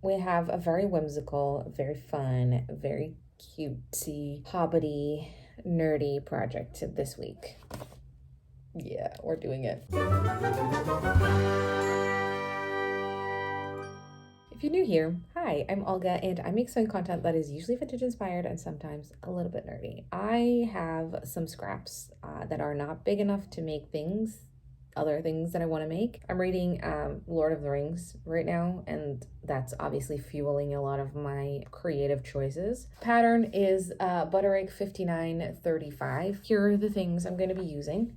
We have a very whimsical, very fun, very cutesy, hobbity, nerdy project this week. Yeah, we're doing it. If you're new here, hi, I'm Olga and I make sewing content that is usually vintage inspired and sometimes a little bit nerdy. I have some scraps that are not big enough to make other things that I want to make. I'm reading Lord of the Rings right now, and that's obviously fueling a lot of my creative choices. Pattern is Butterick 5935. Here are the things I'm going to be using.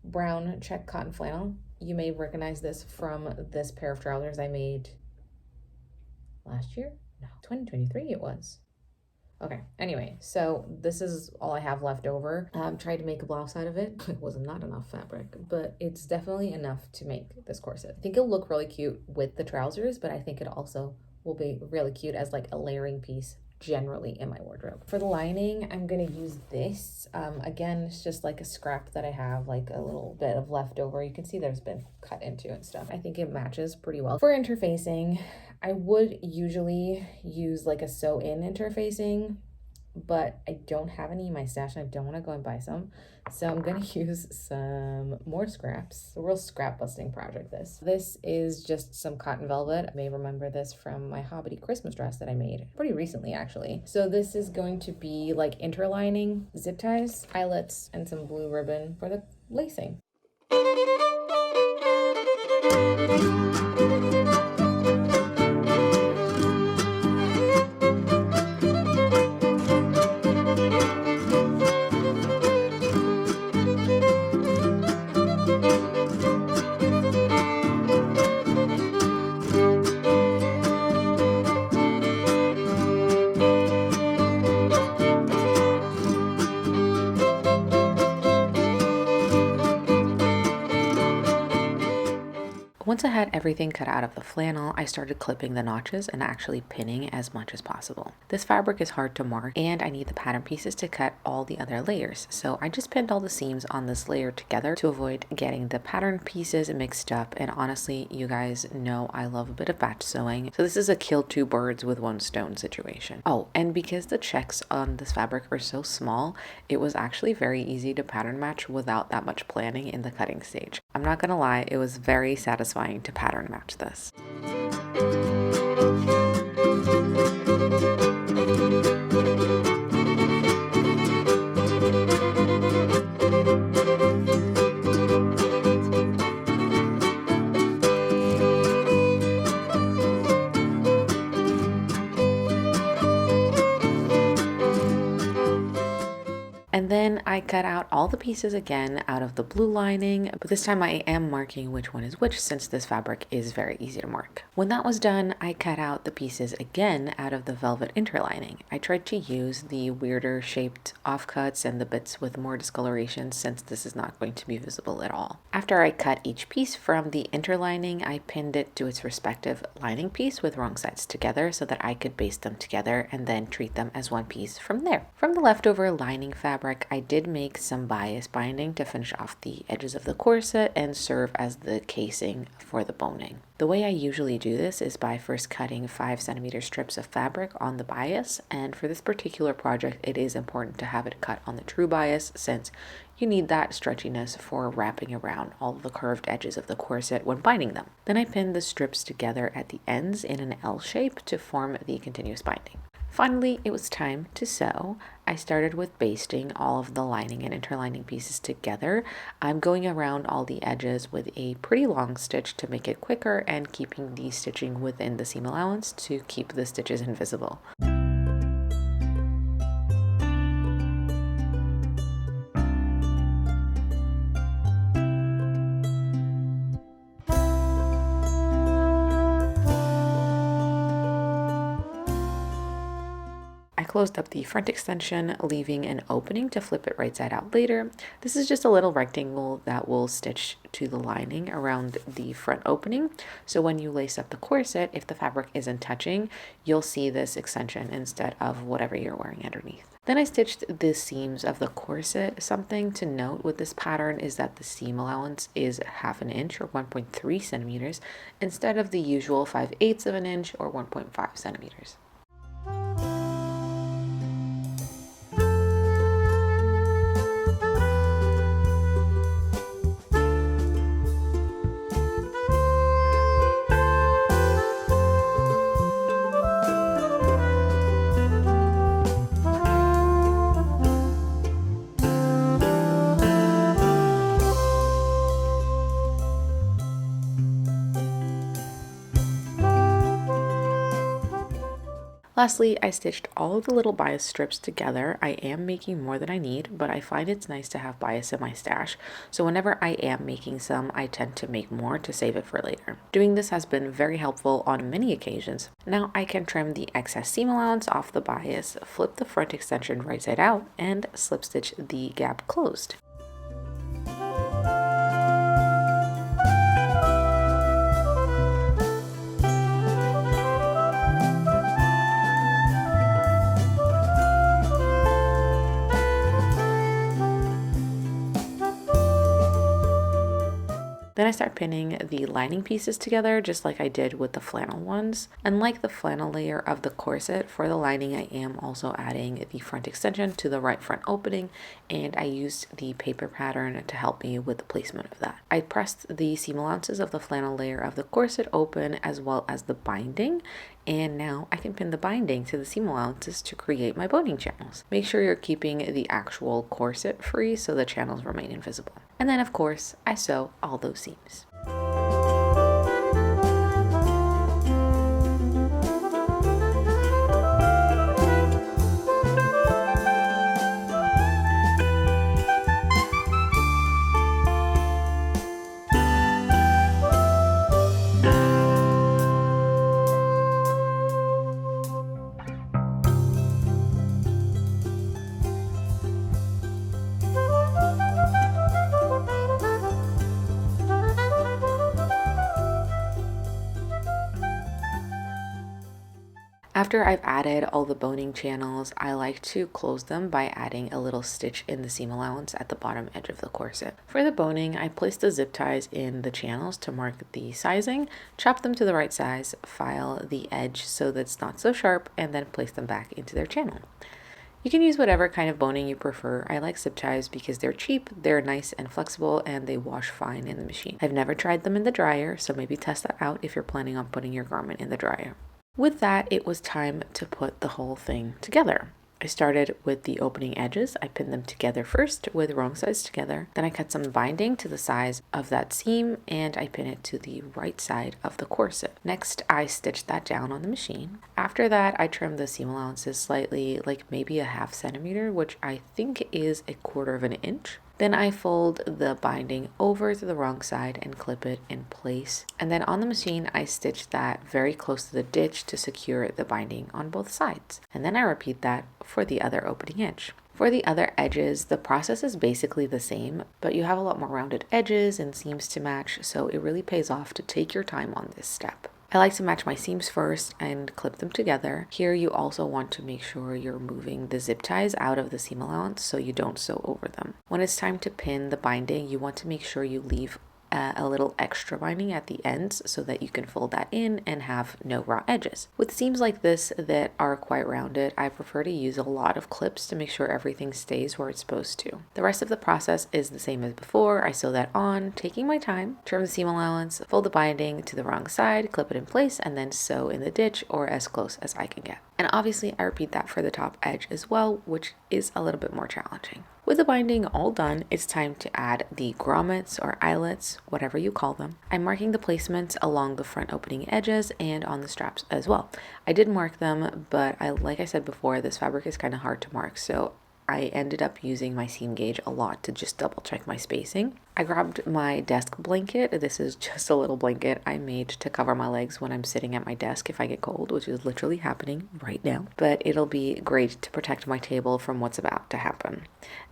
Brown check cotton flannel. You may recognize this from this pair of trousers I made last year? No, 2023 it was. Okay, anyway, so this is all I have left over. Tried to make a blouse out of it. It was not enough fabric, but it's definitely enough to make this corset. I think it'll look really cute with the trousers, but I think it also will be really cute as like a layering piece generally in my wardrobe. For the lining, I'm gonna use this. Again, it's just like a scrap that I have, like a little bit of leftover. You can see there's been cut into and stuff. I think it matches pretty well. For interfacing, I would usually use like a sew-in interfacing, but I don't have any in my stash and I don't want to go and buy some. So I'm going to use some more scraps. A real scrap busting project this. This is just some cotton velvet. I may remember this from my Hobbit Christmas dress that I made pretty recently actually. So this is going to be like interlining, zip ties, eyelets, and some blue ribbon for the lacing. Once I had everything cut out of the flannel, I started clipping the notches and actually pinning as much as possible. This fabric is hard to mark and I need the pattern pieces to cut all the other layers. So I just pinned all the seams on this layer together to avoid getting the pattern pieces mixed up. And honestly, you guys know I love a bit of batch sewing. So this is a kill two birds with one stone situation. Oh, and because the checks on this fabric are so small, it was actually very easy to pattern match without that much planning in the cutting stage. I'm not gonna lie, it was very satisfying to pattern match this. And then I cut out all the pieces again out of the blue lining, but this time I am marking which one is which since this fabric is very easy to mark. When that was done, I cut out the pieces again out of the velvet interlining. I tried to use the weirder shaped offcuts and the bits with more discoloration since this is not going to be visible at all. After I cut each piece from the interlining, I pinned it to its respective lining piece with wrong sides together so that I could baste them together and then treat them as one piece from there. From the leftover lining fabric, I did make some bias binding to finish off the edges of the corset and serve as the casing for the boning. The way I usually do this is by first cutting 5cm strips of fabric on the bias, and for this particular project it is important to have it cut on the true bias since you need that stretchiness for wrapping around all the curved edges of the corset when binding them. Then I pinned the strips together at the ends in an L shape to form the continuous binding. Finally, it was time to sew. I started with basting all of the lining and interlining pieces together. I'm going around all the edges with a pretty long stitch to make it quicker and keeping the stitching within the seam allowance to keep the stitches invisible. closed up the front extension, leaving an opening to flip it right side out later. This is just a little rectangle that will stitch to the lining around the front opening. So when you lace up the corset, if the fabric isn't touching, you'll see this extension instead of whatever you're wearing underneath. Then I stitched the seams of the corset. Something to note with this pattern is that the seam allowance is 1/2 inch or 1.3 centimeters instead of the usual 5/8 of an inch or 1.5 centimeters. Lastly, I stitched all of the little bias strips together. I am making more than I need, but I find it's nice to have bias in my stash. So whenever I am making some, I tend to make more to save it for later. Doing this has been very helpful on many occasions. Now I can trim the excess seam allowance off the bias, flip the front extension right side out, and slip stitch the gap closed. Then I start pinning the lining pieces together just like I did with the flannel ones. Unlike the flannel layer of the corset, for the lining I am also adding the front extension to the right front opening, and I used the paper pattern to help me with the placement of that. I pressed the seam allowances of the flannel layer of the corset open as well as the binding, and now I can pin the binding to the seam allowances to create my boning channels. Make sure you're keeping the actual corset free so the channels remain invisible. And then of course, I sew all those seams. After I've added all the boning channels, I like to close them by adding a little stitch in the seam allowance at the bottom edge of the corset. For the boning, I place the zip ties in the channels to mark the sizing, chop them to the right size, file the edge so that it's not so sharp, and then place them back into their channel. You can use whatever kind of boning you prefer. I like zip ties because they're cheap, they're nice and flexible, and they wash fine in the machine. I've never tried them in the dryer, so maybe test that out if you're planning on putting your garment in the dryer. With that, it was time to put the whole thing together. I started with the opening edges. I pinned them together first with wrong sides together. Then I cut some binding to the size of that seam and I pin it to the right side of the corset. Next, I stitched that down on the machine. After that, I trimmed the seam allowances slightly, like maybe a 1/2 centimeter, which I think is 1/4 of an inch. Then I fold the binding over to the wrong side and clip it in place. And then on the machine, I stitch that very close to the ditch to secure the binding on both sides. And then I repeat that for the other opening edge. For the other edges, the process is basically the same, but you have a lot more rounded edges and seams to match, so it really pays off to take your time on this step. I like to match my seams first and clip them together. Here you also want to make sure you're moving the zip ties out of the seam allowance so you don't sew over them. When it's time to pin the binding, you want to make sure you leave a little extra binding at the ends so that you can fold that in and have no raw edges. With seams like this that are quite rounded, I prefer to use a lot of clips to make sure everything stays where it's supposed to. The rest of the process is the same as before. I sew that on, taking my time, trim the seam allowance, fold the binding to the wrong side, clip it in place, and then sew in the ditch or as close as I can get. And obviously I repeat that for the top edge as well, which is a little bit more challenging. With the binding all done, it's time to add the grommets or eyelets, whatever you call them. I'm marking the placements along the front opening edges and on the straps as well. I did mark them, but like I said before, this fabric is kind of hard to mark, so I ended up using my seam gauge a lot to just double check my spacing. I grabbed my desk blanket. This is just a little blanket I made to cover my legs when I'm sitting at my desk if I get cold, which is literally happening right now. But it'll be great to protect my table from what's about to happen.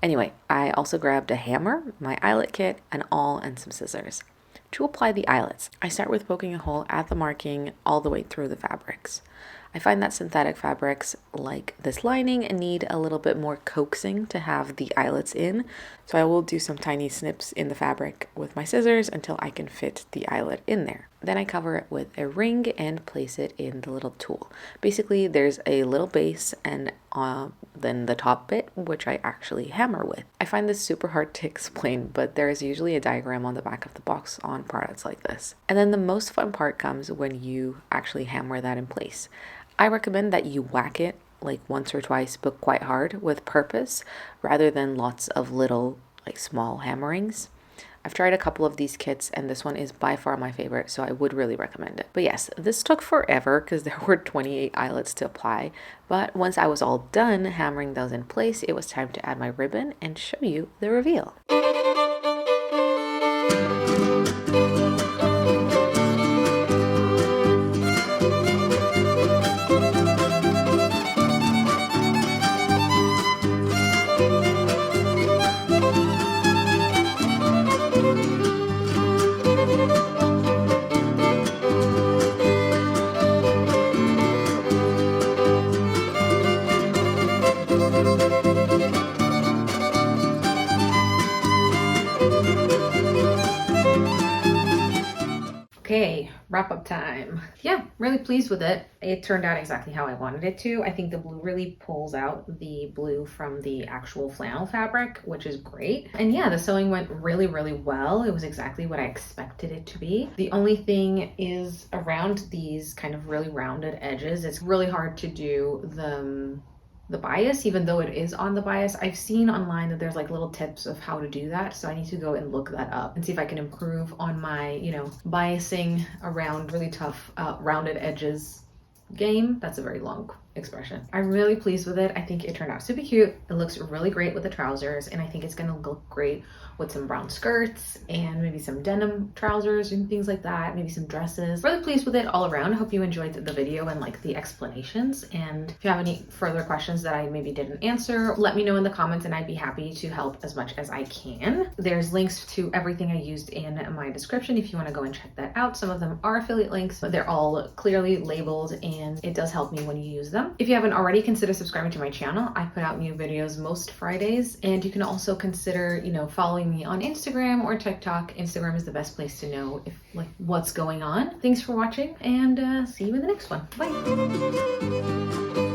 Anyway, I also grabbed a hammer, my eyelet kit, an awl, and some scissors. To apply the eyelets, I start with poking a hole at the marking all the way through the fabrics. I find that synthetic fabrics like this lining need a little bit more coaxing to have the eyelets in, so I will do some tiny snips in the fabric with my scissors until I can fit the eyelet in there. Then I cover it with a ring and place it in the little tool. Basically, there's a little base and then the top bit, which I actually hammer with. I find this super hard to explain, but there is usually a diagram on the back of the box on products like this. And then the most fun part comes when you actually hammer that in place. I recommend that you whack it like once or twice, but quite hard with purpose, rather than lots of little, like small hammerings. I've tried a couple of these kits and this one is by far my favorite, so I would really recommend it. But yes, this took forever because there were 28 eyelets to apply, but once I was all done hammering those in place, it was time to add my ribbon and show you the reveal. Okay, wrap up time. Yeah, really pleased with it. It turned out exactly how I wanted it to. I think the blue really pulls out the blue from the actual flannel fabric, which is great. And yeah, the sewing went really, really well. It was exactly what I expected it to be. The only thing is around these kind of really rounded edges, it's really hard to do the bias, even though it is on the bias. I've seen online that there's like little tips of how to do that, so I need to go and look that up and see if I can improve on my, biasing around really tough rounded edges game. That's a very long expression. I'm really pleased with it. I think it turned out super cute. It looks really great with the trousers, and I think it's gonna look great with some brown skirts and maybe some denim trousers and things like that, maybe some dresses. Really pleased with it all around. I hope you enjoyed the video and like the explanations, and if you have any further questions that I maybe didn't answer, let me know in the comments and I'd be happy to help as much as I can. There's links to everything I used in my description if you want to go and check that out. Some of them are affiliate links, but they're all clearly labeled and it does help me when you use them. If you haven't already, consider subscribing to my channel. I put out new videos most Fridays, and you can also consider, following me on Instagram or TikTok. Instagram is the best place to know if what's going on. Thanks for watching, and see you in the next one. Bye.